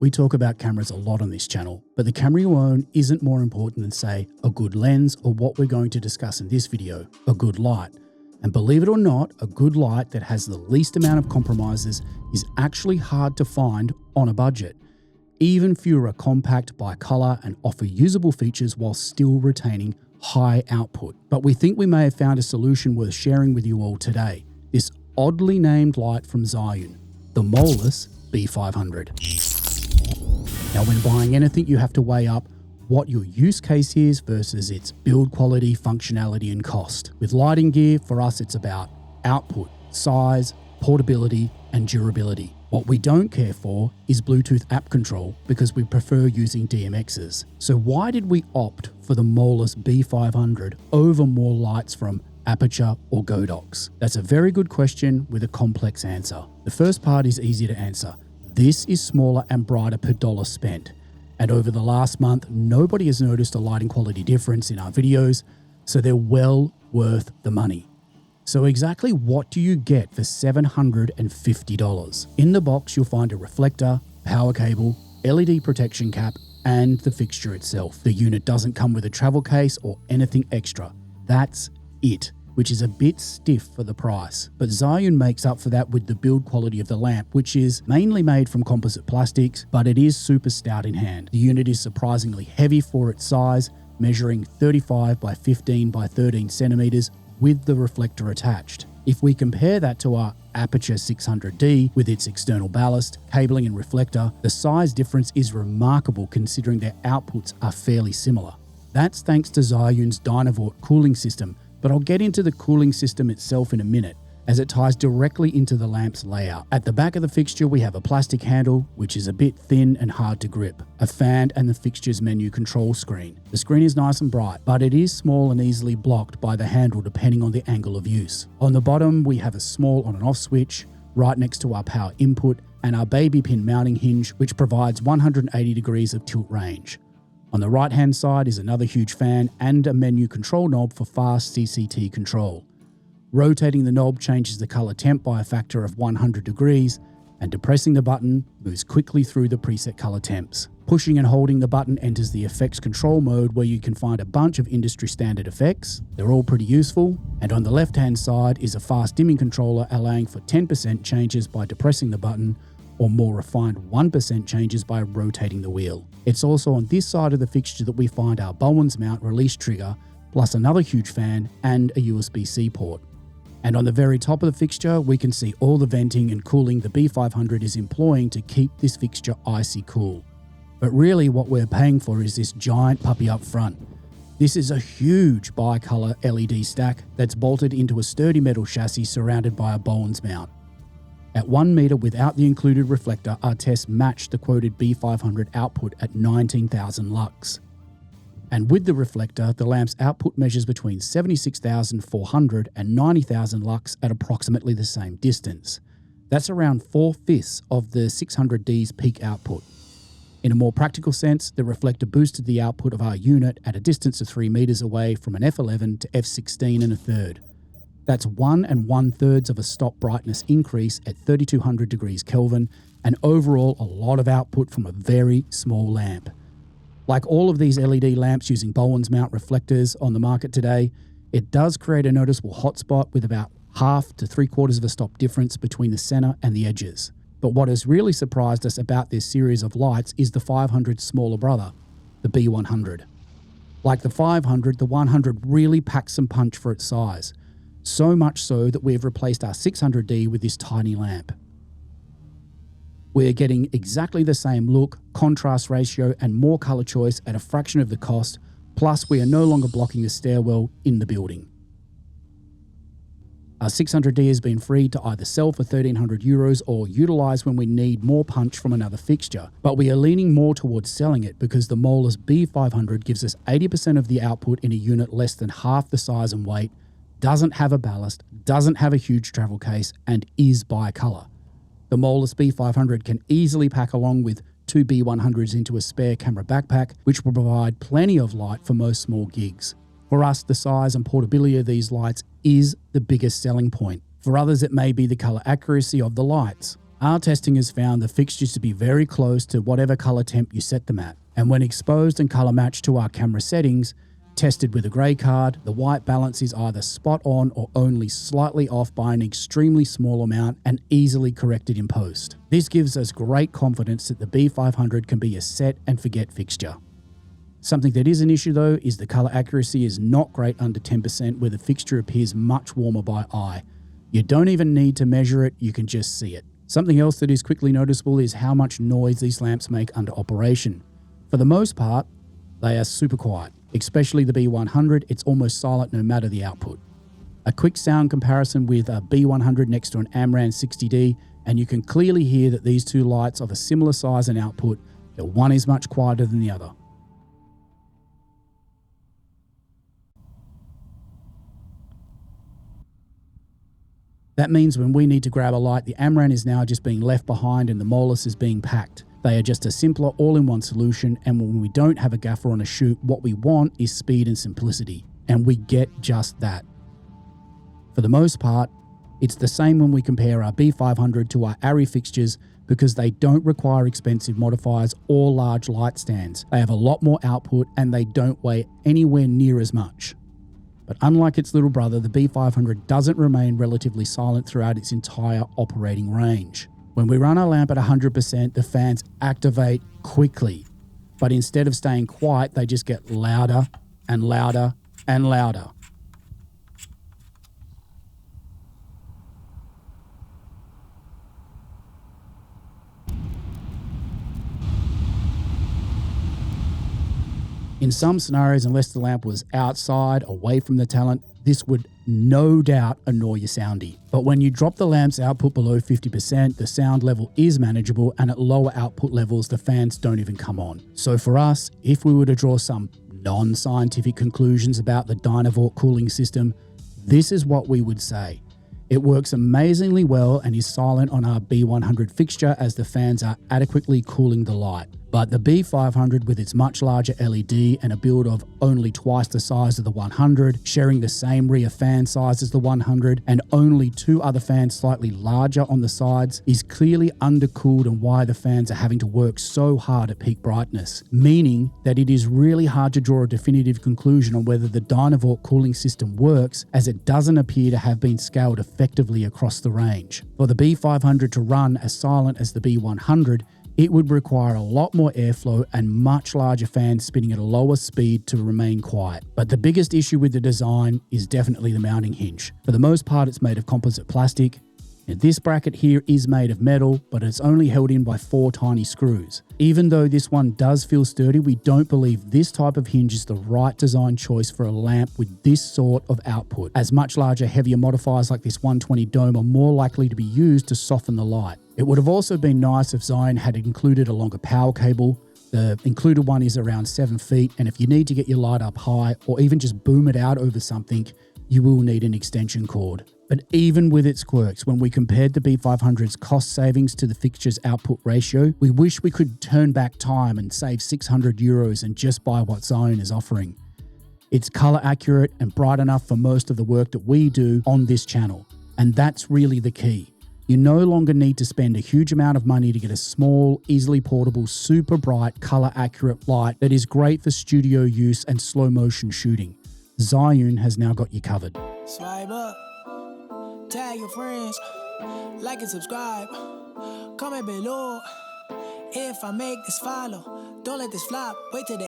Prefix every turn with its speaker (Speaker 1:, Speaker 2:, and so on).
Speaker 1: We talk about cameras a lot on this channel, but the camera you own isn't more important than, say, a good lens or what we're going to discuss in this video, a good light. And believe it or not, a good light that has the least amount of compromises is actually hard to find on a budget. Even fewer are compact by color and offer usable features while still retaining high output. But we think we may have found a solution worth sharing with you all today. This oddly named light from Zhiyun, the Molus B500. Now, when buying anything, you have to weigh up what your use case is versus its build quality, functionality, and cost. With lighting gear, for us, it's about output, size, portability, and durability. What we don't care for is Bluetooth app control because we prefer using DMXs. So why did we opt for the Molus B500 over more lights from Aputure or Godox? That's a very good question with a complex answer. The first part is easy to answer. This is smaller and brighter per dollar spent. And over the last month, nobody has noticed a lighting quality difference in our videos, so they're well worth the money. So exactly what do you get for $750? In the box, you'll find a reflector, power cable, LED protection cap, and the fixture itself. The unit doesn't come with a travel case or anything extra. That's it, which is a bit stiff for the price. But Zhiyun makes up for that with the build quality of the lamp, which is mainly made from composite plastics, but it is super stout in hand. The unit is surprisingly heavy for its size, measuring 35 by 15 by 13 centimeters with the reflector attached. If we compare that to our Aputure 600D with its external ballast, cabling and reflector, the size difference is remarkable considering their outputs are fairly similar. That's thanks to Zhiyun's DynaVort cooling system, but I'll get into the cooling system itself in a minute, as it ties directly into the lamp's layout. At the back of the fixture, we have a plastic handle, which is a bit thin and hard to grip, a fan, and the fixture's menu control screen. The screen is nice and bright, but it is small and easily blocked by the handle depending on the angle of use. On the bottom, we have a small on and off switch, right next to our power input, and our baby pin mounting hinge, which provides 180 degrees of tilt range. On the right hand side is another huge fan and a menu control knob for fast CCT control. Rotating the knob changes the color temp by a factor of 100 degrees, and depressing the button moves quickly through the preset color temps. Pushing and holding the button enters the effects control mode, where you can find a bunch of industry standard effects. They're all pretty useful. And on the left hand side is a fast dimming controller, allowing for 10% changes by depressing the button, or more refined 1% changes by rotating the wheel. It's also on this side of the fixture that we find our Bowens mount release trigger, plus another huge fan and a USB-C port. And on the very top of the fixture, we can see all the venting and cooling the B500 is employing to keep this fixture icy cool. But really what we're paying for is this giant puppy up front. This is a huge bicolor LED stack that's bolted into a sturdy metal chassis surrounded by a Bowens mount. At 1 meter without the included reflector, our tests matched the quoted B500 output at 19,000 lux. And with the reflector, the lamp's output measures between 76,400 and 90,000 lux at approximately the same distance. That's around 4/5 of the 600D's peak output. In a more practical sense, the reflector boosted the output of our unit at a distance of 3 meters away from an f11 to f16 and a third. That's 1 1/3 of a stop brightness increase at 3200 degrees Kelvin, and overall a lot of output from a very small lamp. Like all of these LED lamps using Bowens mount reflectors on the market today, it does create a noticeable hotspot with about 1/2 to 3/4 of a stop difference between the center and the edges. But what has really surprised us about this series of lights is the 500's smaller brother, the B100. Like the 500, the 100 really packs some punch for its size. So much so that we've replaced our 600D with this tiny lamp. We're getting exactly the same look, contrast ratio, and more color choice at a fraction of the cost, plus we are no longer blocking the stairwell in the building. Our 600D has been free to either sell for €1,300 or utilize when we need more punch from another fixture, but we are leaning more towards selling it because the Molus B500 gives us 80% of the output in a unit less than half the size and weight, doesn't have a ballast, doesn't have a huge travel case, and is bicolor. The Molus B500 can easily pack along with 2 B100s into a spare camera backpack, which will provide plenty of light for most small gigs. For us, the size and portability of these lights is the biggest selling point. For others, it may be the color accuracy of the lights. Our testing has found the fixtures to be very close to whatever color temp you set them at, and when exposed and color matched to our camera settings, tested with a grey card, the white balance is either spot on or only slightly off by an extremely small amount and easily corrected in post. This gives us great confidence that the B500 can be a set and forget fixture. Something that is an issue though is the color accuracy is not great under 10% where the fixture appears much warmer by eye. You don't even need to measure it, you can just see it. Something else that is quickly noticeable is how much noise these lamps make under operation. For the most part, they are super quiet. Especially the B100, it's almost silent no matter the output. A quick sound comparison with a B100 next to an Amran 60D, and you can clearly hear that these two lights of a similar size and output, that one is much quieter than the other. That means when we need to grab a light, the Amran is now just being left behind and the Molus is being packed. They are just a simpler all-in-one solution, and when we don't have a gaffer on a shoot, what we want is speed and simplicity, and we get just that. For the most part, it's the same when we compare our B500 to our Arri fixtures because they don't require expensive modifiers or large light stands. They have a lot more output and they don't weigh anywhere near as much. But unlike its little brother, the B500 doesn't remain relatively silent throughout its entire operating range. When we run our lamp at 100%, the fans activate quickly, but instead of staying quiet, they just get louder and louder and louder. In some scenarios, unless the lamp was outside, away from the talent, this would no doubt annoy your soundy. But when you drop the lamp's output below 50%, the sound level is manageable, and at lower output levels, the fans don't even come on. So for us, if we were to draw some non-scientific conclusions about the DynaVort cooling system, this is what we would say. It works amazingly well and is silent on our B100 fixture as the fans are adequately cooling the light. But the B500 with its much larger LED and a build of only twice the size of the 100, sharing the same rear fan size as the 100 and only two other fans slightly larger on the sides, is clearly undercooled and why the fans are having to work so hard at peak brightness, meaning that it is really hard to draw a definitive conclusion on whether the DynaVort cooling system works, as it doesn't appear to have been scaled effectively across the range. For the B500 to run as silent as the B100, it would require a lot more airflow and much larger fans spinning at a lower speed to remain quiet. But the biggest issue with the design is definitely the mounting hinge. For the most part, it's made of composite plastic. Now, this bracket here is made of metal, but it's only held in by 4 tiny screws. Even though this one does feel sturdy, we don't believe this type of hinge is the right design choice for a lamp with this sort of output, as much larger, heavier modifiers like this 120 dome are more likely to be used to soften the light. It would have also been nice if Zhiyun had included a longer power cable. The included one is around 7 feet, and if you need to get your light up high or even just boom it out over something, you will need an extension cord. But even with its quirks, when we compared the B500's cost savings to the fixture's output ratio, we wish we could turn back time and save €600 and just buy what Zhiyun is offering. It's color accurate and bright enough for most of the work that we do on this channel, and that's really the key. You no longer need to spend a huge amount of money to get a small, easily portable, super bright, color accurate light that is great for studio use and slow motion shooting. Zhiyun has now got you covered.
Speaker 2: Swipe up, tag your friends, like and subscribe, comment below. If I make this follow, don't let this flop, wait till the